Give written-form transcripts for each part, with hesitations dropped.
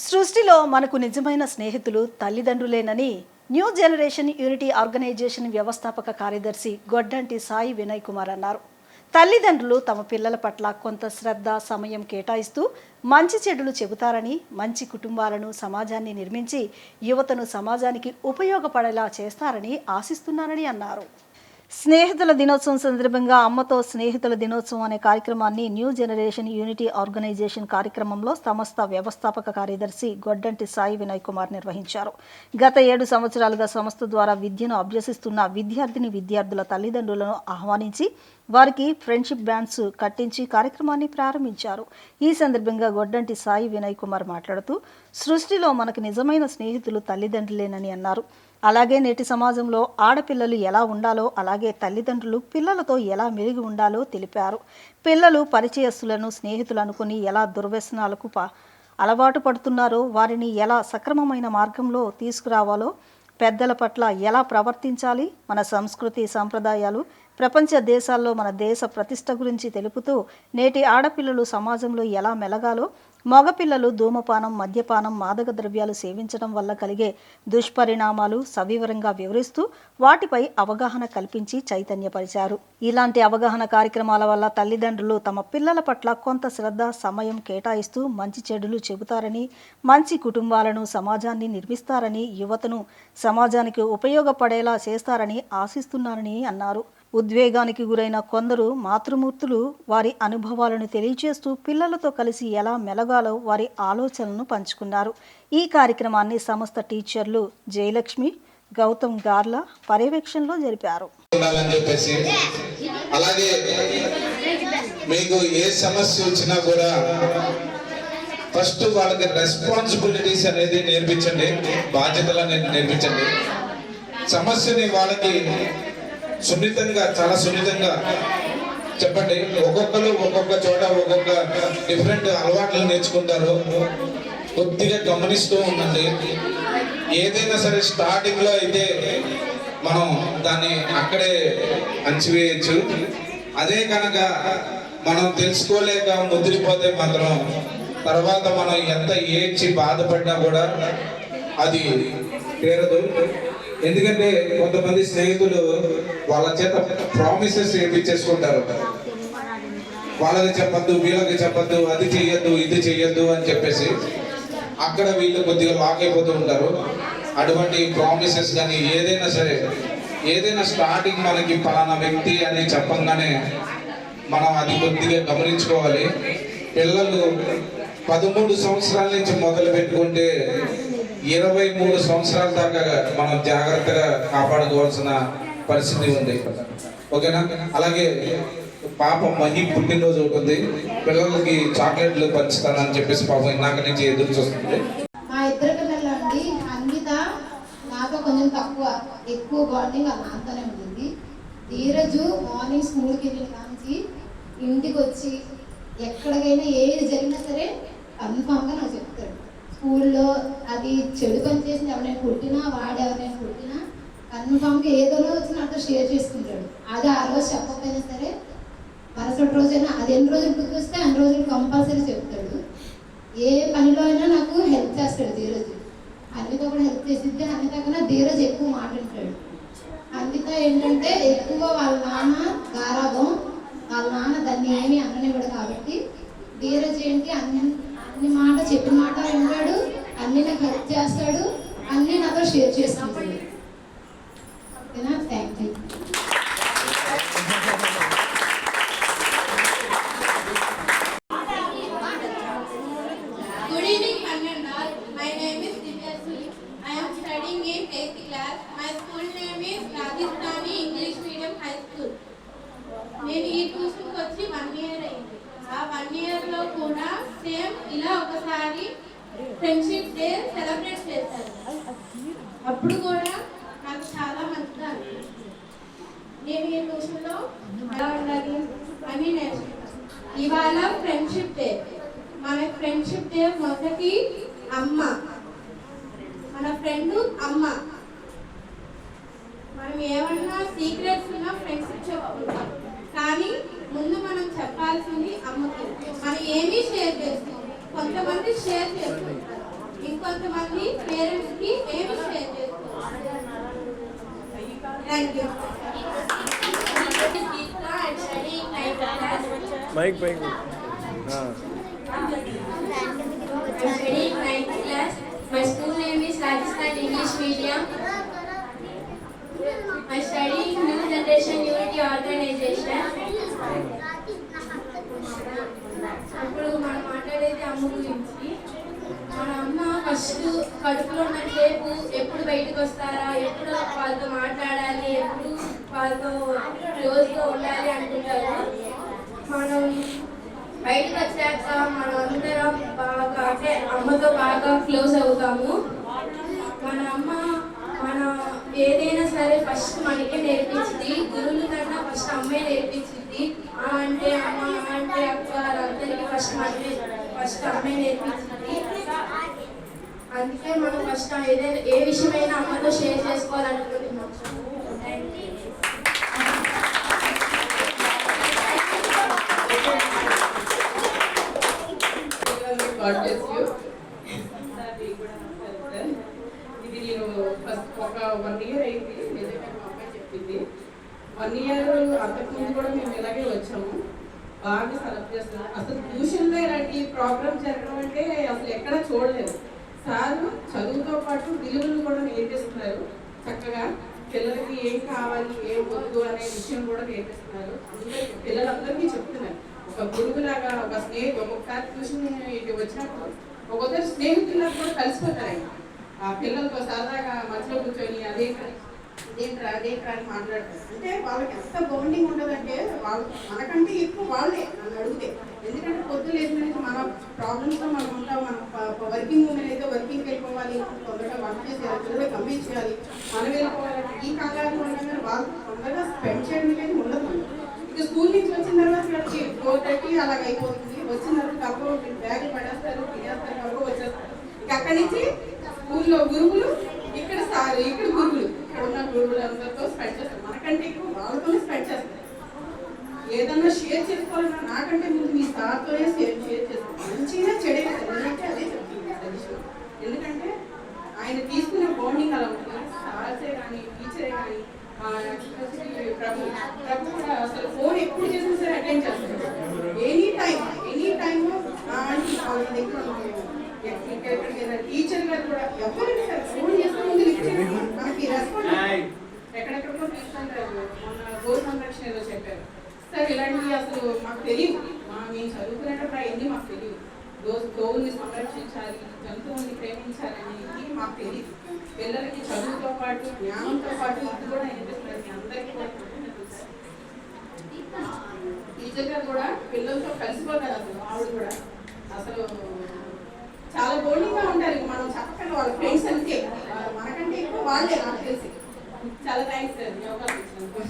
సృష్టిలో మనకు నిజమైన స్నేహితులు తల్లిదండ్రులేనని న్యూ జనరేషన్ యూనిటీ ఆర్గనైజేషన్ వ్యవస్థాపక కార్యదర్శి గొడ్డంటి సాయి వినయ్ కుమార్ అన్నారు. తల్లిదండ్రులు తమ పిల్లల పట్ల కొంత శ్రద్ధ, సమయం కేటాయిస్తూ మంచి చెడులు చెబుతారని, మంచి కుటుంబాలను, సమాజాన్ని నిర్మించి యువతను సమాజానికి ఉపయోగపడేలా చేస్తారని ఆశిస్తున్నానని అన్నారు. స్నేహితుల దినోత్సవం సందర్భంగా అమ్మతో స్నేహితుల దినోత్సవం అనే కార్యక్రమాన్ని న్యూ జనరేషన్ యూనిటీ ఆర్గనైజేషన్ కార్యక్రమంలో సంస్థ వ్యవస్థాపక కార్యదర్శి గొడ్డంటి సాయి వినయ్ కుమార్ నిర్వహించారు. గత 7 సంవత్సరాలుగా సంస్థ ద్వారా విద్యను అభ్యసిస్తున్న విద్యార్థుల తల్లిదండ్రులను ఆహ్వానించి వారికి ఫ్రెండ్షిప్ బ్యాండ్స్ కట్టించి కార్యక్రమాన్ని ప్రారంభించారు. ఈ సందర్భంగా గొడ్డంటి సాయి వినయ్ కుమార్ మాట్లాడుతూ, సృష్టిలో మనకు నిజమైన స్నేహితులు తల్లిదండ్రులేనని అన్నారు. అలాగే నేటి సమాజంలో ఆడపిల్లలు ఎలా ఉండాలో, అలాగే తల్లిదండ్రులు పిల్లలతో ఎలా మెలిగి ఉండాలో తెలిపారు. పిల్లలు పరిచయస్తులను స్నేహితులు అనుకుని ఎలా దుర్వ్యసనాలకు అలవాటు పడుతున్నారో, వారిని ఎలా సక్రమమైన మార్గంలో తీసుకురావాలో, పెద్దల పట్ల ఎలా ప్రవర్తించాలి, మన సంస్కృతి సంప్రదాయాలు ప్రపంచ దేశాల్లో మన దేశ ప్రతిష్ట గురించి తెలుపుతూ, నేటి ఆడపిల్లలు సమాజంలో ఎలా మెలగాలో, మగపిల్లలు ధూమపానం, మద్యపానం, మాదక ద్రవ్యాలు సేవించడం వల్ల కలిగే దుష్పరిణామాలు సవివరంగా వివరిస్తూ వాటిపై అవగాహన కల్పించి చైతన్యపరిచారు. ఇలాంటి అవగాహన కార్యక్రమాల వల్ల తల్లిదండ్రులు తమ పిల్లల పట్ల కొంత శ్రద్ధ, సమయం కేటాయిస్తూ మంచి చెడులు చెబుతారని, మంచి కుటుంబాలను, సమాజాన్ని నిర్మిస్తారని, యువతను సమాజానికి ఉపయోగపడేలా చేస్తారని ఆశిస్తున్నారని అన్నారు. ఉద్వేగానికి గురైన కొందరు మాతృమూర్తులు వారి అనుభవాలను తెలియజేస్తూ పిల్లలతో కలిసి ఎలా మెలగాలో వారి ఆలోచనలను పంచుకున్నారు. ఈ కార్యక్రమాన్ని సంస్థ టీచర్లు జయలక్ష్మి, గౌతమ్ గార్ల పర్యవేక్షణలో జరిపారు. అలాగే మీకు ఏ సమస్య వచ్చినా కూడా ఫస్ట్ వాళ్ళకి రెస్పాన్సిబిలిటీస్ అనేది నేర్పించండి, బాధ్యతలు అనేది నేర్పించండి. సమస్యని వాళ్ళకి సున్నితంగా, చాలా సున్నితంగా చెప్పండి. ఒక్కొక్కరు ఒక్కొక్క చోట ఒక్కొక్క డిఫరెంట్ అలవాట్లు నేర్చుకుంటారు. కొద్దిగా గమనిస్తూ ఉండండి. ఏదైనా సరే స్టార్టింగ్లో అయితే మనం దాన్ని అక్కడే అంచివేయచ్చు. అదే కనుక మనం తెలుసుకోలేక ముదిరిపోతే మాత్రం తర్వాత మనం ఎంత ఏడ్చి బాధపడినా కూడా అది తీరదు. ఎందుకంటే కొంతమంది స్నేహితులు వాళ్ళ చేత ప్రామిసెస్ చేయించేసుకుంటారు. వాళ్ళకి చెప్పద్దు, వీళ్ళకి చెప్పద్దు, అది చెయ్యొద్దు, ఇది చెయ్యొద్దు అని చెప్పేసి అక్కడ వీళ్ళు కొద్దిగా లాక్ అయిపోతూ ఉంటారు. అటువంటి ప్రామిసెస్ కానీ ఏదైనా సరే, ఏదైనా స్టార్టింగ్ మనకి పలానా వ్యక్తి అని చెప్పంగానే మనం అది కొద్దిగా గమనించుకోవాలి. పిల్లలు 13 సంవత్సరాల నుంచి మొదలు పెట్టుకుంటే 23 సంవత్సరాల దాకా మనం జాగ్రత్తగా కాపాడుకోవాల్సిన పరిస్థితి ఉంది. ఓకేనా? అలాగే పాప మహి పుట్టినరోజు ఉంటుంది, పిల్లలకి చాక్లెట్లు పంచుతానని చెప్పేసి పాపం ఇందాక నుంచి ఎదురు చూస్తుంది. మా ఇద్దరు పిల్లలు అండి, అన్విత నాతో కొంచెం తక్కువ, ఎక్కువ బాండింగ్ అది నాతోనే ఉంటుంది. ధీరజు మార్నింగ్ స్కూల్కి వెళ్ళిన కాంచి ఇంటికి వచ్చి ఎక్కడికైనా ఏది జరిగినా సరే కన్ఫామ్గా నాకు చెప్తాడు. స్కూల్లో అది చెడు పని చేసిన ఎవరైనా పుట్టినా, వాడు ఎవరైనా పుట్టినా కన్ఫామ్గా ఏదో వచ్చి నాతో షేర్ చేసుకుంటాడు. అది ఆ రోజు చెప్పకపోయినా సరే మరుసటి రోజైనా అది ఎన్ని రోజులు గుర్తొస్తే అన్ని రోజులు కంపల్సరీ చెప్తాడు. ఏ పనిలో అయినా నాకు హెల్ప్ చేస్తాడు ధీరజ్. అన్నితో కూడా హెల్ప్ చేసిద్ది. అన్నిత కన్నా ధీరజ్ ఎక్కువ మాట్లాడతాడు. అన్నిత ఏంటంటే ఎక్కువ వాళ్ళ నాన్న గారాబం, వాళ్ళ నాన్న దాన్ని ఏమీ అననివ్వడు. కాబట్టి ధీరజ్ ఏంటి అన్ని మాట చెప్పిన మాట వింటాడు, అన్ని నాకు హెల్ప్ చేస్తాడు, అన్ని నాతో షేర్ చేసుకుంటాడు. ఓకేనా? Thank you. Good evening, Kannada. My name is Divyasri. I am studying in 8th class. My school name is Rajasthani English Medium High School. నేను ఈ ట్యూషన్కి వచ్చి 1 year అయింది. ఆ 1 yearలో కూడా సేమ్ ఇలా ఒకసారి ఫ్రెండ్షిప్ డే సెలబ్రేట్ చేశారు. అప్పుడు కూడా నాకు చాలా మంచిగా అనిపించింది. నేను ఈ ట్యూషన్లో ఎలా ఉండాలి అని నేర్చుకున్నాను. ఇవాళ ఫ్రెండ్షిప్ డే. మన ఫ్రెండ్షిప్ డే మొదటి అమ్మ, మన ఫ్రెండ్ అమ్మ. మనం ఏమన్నా సీక్రెట్స్ ఉన్నా ఫ్రెండ్షిప్ చెప్పుకుంటాం, కానీ ముందు మనం చెప్పాల్సింది అమ్మకి. మనం ఏమీ షేర్ చేసుకోం, కొంతమంది షేర్ చేసుకుంటారు. ఇంకొంతమంది పేరెంట్స్కి ఏమి షేర్ చేస్తారు. Thank you. Mike I'm studying 9th class. My school name is Rajasthan English Medium. I study in New Generation Unity Organization. ఇప్పుడు మనం మాట్లాడేది అమ్మ గురించి. మన అమ్మ ఫస్ట్ కడుపులో ఉన్నసేపు ఎప్పుడు బయటకు వస్తారా, ఎప్పుడు వాళ్ళతో మాట్లాడాలి, ఎప్పుడు వాళ్ళతో క్లోజ్గా ఉండాలి అనుకుంటారు. మనం బయటకు వచ్చాక మనం అందరం బాగా అంటే అమ్మతో బాగా క్లోజ్ అవుతాము. మన అమ్మ మన ఏదైనా సరే ఫస్ట్ మనకే నేర్పించింది. గురువుల కన్నా ఫస్ట్ అమ్మే నేర్పించింది. అంటే అమ్మ అంటే అక్క అందరికీ ఫస్ట్ అమ్మే నేర్పించింది. అందుకే మనం ఫస్ట్ ఏదైనా ఏ విషయమైనా అమ్మతో షేర్ చేసుకోవాలనుకుంటున్నాం. ఇది నేను ఫస్ట్ ఒక 1 year అయింది. నిజంగా మా అమ్మాయి చెప్పింది 1 year అంతకుముందు కూడా మేము ఇలాగే వచ్చాము. బాగా సెలెక్ట్ చేస్తాం. అసలు ట్యూషన్లో ఇలాంటి ప్రోగ్రామ్ జరగడం అంటే అసలు ఎక్కడ చూడలేదు. సార్ చదువుతో పాటు విలువలు కూడా నేర్పిస్తున్నారు. చక్కగా పిల్లలకి ఏం కావాలి ఏం వద్దు అనే విషయం కూడా నేర్పిస్తున్నారు. పిల్లలందరికీ చెప్తున్నారు. ఒక గురువులాగా ఒక ఒక్కొక్కసారి ట్యూషన్ ఇటు వచ్చినప్పుడు ఒక్కొక్కసారి స్నేహితులకు కూడా కలిసిపోతారు. ఆ పిల్లలతో సరదాగా మధ్యలో కూర్చొని అదేంట్రా అని మాట్లాడతారు. అంటే వాళ్ళకి ఎంత బాండింగ్ ఉండదంటే వాళ్ళు మనకంటే ఎక్కువ వాళ్ళే నన్ను అడిగితే. ఎందుకంటే పొద్దున లేచిన నుంచి మన ప్రాబ్లమ్స్తో మనం ఉంటాం. మనం వర్కింగ్ ఉమెన్ అయితే వర్కింగ్కి వెళ్ళిపోవాలి, తొందరగా వర్క్ చేసేయాలి, పిల్లలకి కంప్లీట్ చేయాలి, మనం వెళ్ళిపోవాలి. ఈ కంగారు ఉండగానే వాళ్ళు తొందరగా స్పెండ్ చేయడానికి ఉండదు. ఇక స్కూల్ నుంచి వచ్చిన తర్వాత వీళ్ళకి 4:30 అలాగ అయిపోతుంది. వచ్చిన తర్వాత కబ్బో బ్యాగులు పడేస్తారు, తినేస్తారు, కబ్బో వచ్చేస్తారు. ఇక అక్కడి నుంచి స్కూల్లో గురువులు, ఇక్కడ సార్, ఇక్కడ గురువులు, ఇక్కడ ఉన్న గురువులు అందరితో స్పెండ్ చేస్తారు. మనకంటే ఎక్కువ వాళ్ళతోనే స్పెండ్ చేస్తారు. ఏదన్నా షేర్ చేసుకోవాలన్నా నాకంటే ముందు మీ సార్తోనే షేర్ చేస్తాను. మంచిగా చెడైనా ఎందుకంటే అదే చెప్తుంది సజెషన్. ఎందుకంటే ఆయన తీసుకునే బాండింగ్ అలా ఉంటుంది. సార్సే కానీ టీచరే కానీ ప్రభు కూడా అసలు ఫోన్ ఎప్పుడు చేసినా సరే అటెండ్ చేస్తారు. ఎనీ టైం వాళ్ళ దగ్గర టీచర్ గారు కూడా ఎవరైనా సరే ఫోన్ చేస్తే ముందు లిఫ్ట్ చేసి మనకి రెస్పాండ్ ఎక్కడెక్కడికో తీసుకుంటారు. మొన్న గో సంరక్షణ ఏదో చెప్పారు సార్. ఇలాంటివి అసలు మాకు తెలియదు. మేము చదువుకునేటప్పుడు అవన్నీ మాకు తెలియదు. గోవుల్ని సంరక్షించాలి, జంతువుల్ని ప్రేమించాలని ఇవి మాకు తెలియదు. పిల్లలకి చదువుతో పాటు జ్ఞానంతో పాటు ఇది కూడా నేర్పిస్తారు. మీ అందరికీ కూడా టీచర్ గారు కూడా పిల్లలతో కలిసిపోతారు. అసలు ఆవిడ కూడా అసలు చాలా బోల్డింగ్గా ఉంటారు. మనం చెప్పకండి వాళ్ళ ఫ్రెండ్స్ అంతే, మనకంటే ఎక్కువ వాళ్ళే నాకు తెలిసి. చాలా థ్యాంక్స్ సార్ మీ అవకాశం ఇచ్చినందుకు.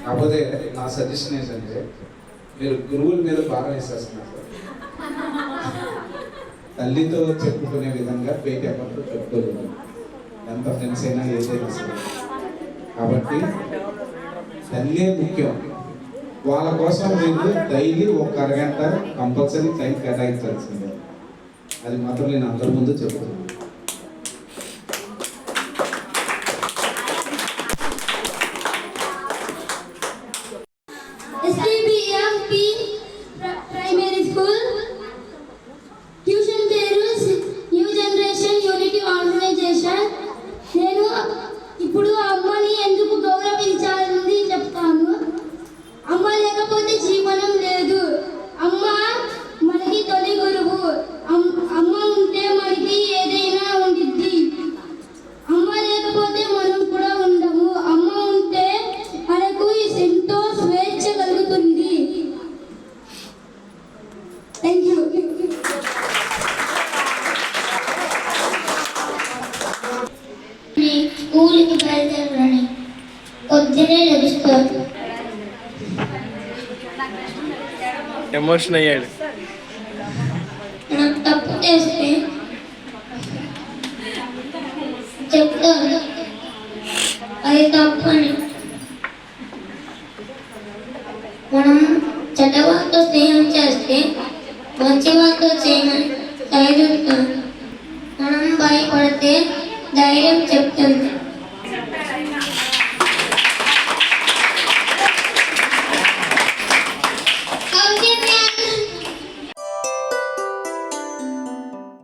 కాకపోతే నా సజెషన్ ఏంటంటే మీరు గురువుల మీద బాగా వేసేస్తున్నారు సార్. తల్లితో చెప్పుకునే విధంగా పేట ఎవరితో చెప్పుకోలేదు, ఎంత ఫ్రెండ్స్ అయినా ఏదైనా సరే. కాబట్టి తల్లే ముఖ్యం. వాళ్ళ కోసం మీరు డైలీ 1 అరగంట కంపల్సరీ టైం కేటాయించాల్సిందే. అది మాత్రం నేను అందరి ముందు చెప్తున్నాను. STBMP Primary School. ట్యూషన్ పేరు న్యూ జనరేషన్ యూనిటీ ఆర్గనైజేషన్. నేను ఇప్పుడు అమ్మని ఎందుకు గౌరవించాలని చెప్తాను. అమ్మ లేకపోతే జీవనం లేదు. అమ్మ మనకి తొలి గురువు. అమ్మ ఉంటే మనకి ఏదైనా ఉండిద్ది. అమ్మ లేకపోతే మనం కూడా ఉండము. అమ్మ ఉంటే మనకు ఎంతో స్వేచ్ఛ కలుగుతుంది. Thank you. స్కూల్కి బయలుదేరని పొద్దునే లభిస్తారు. ఎమోషన్ అయ్యాడు. నాకు తప్పు చేస్తే చెప్తాను అది తప్పు అని. మనం చెడ్డవారితో స్నేహం చేస్తే భయపడితే మంచి వాళ్ళతో చేయమని చదువుతాను. మనం భయపడితే ధైర్యం చెప్తుంది. సౌజన్య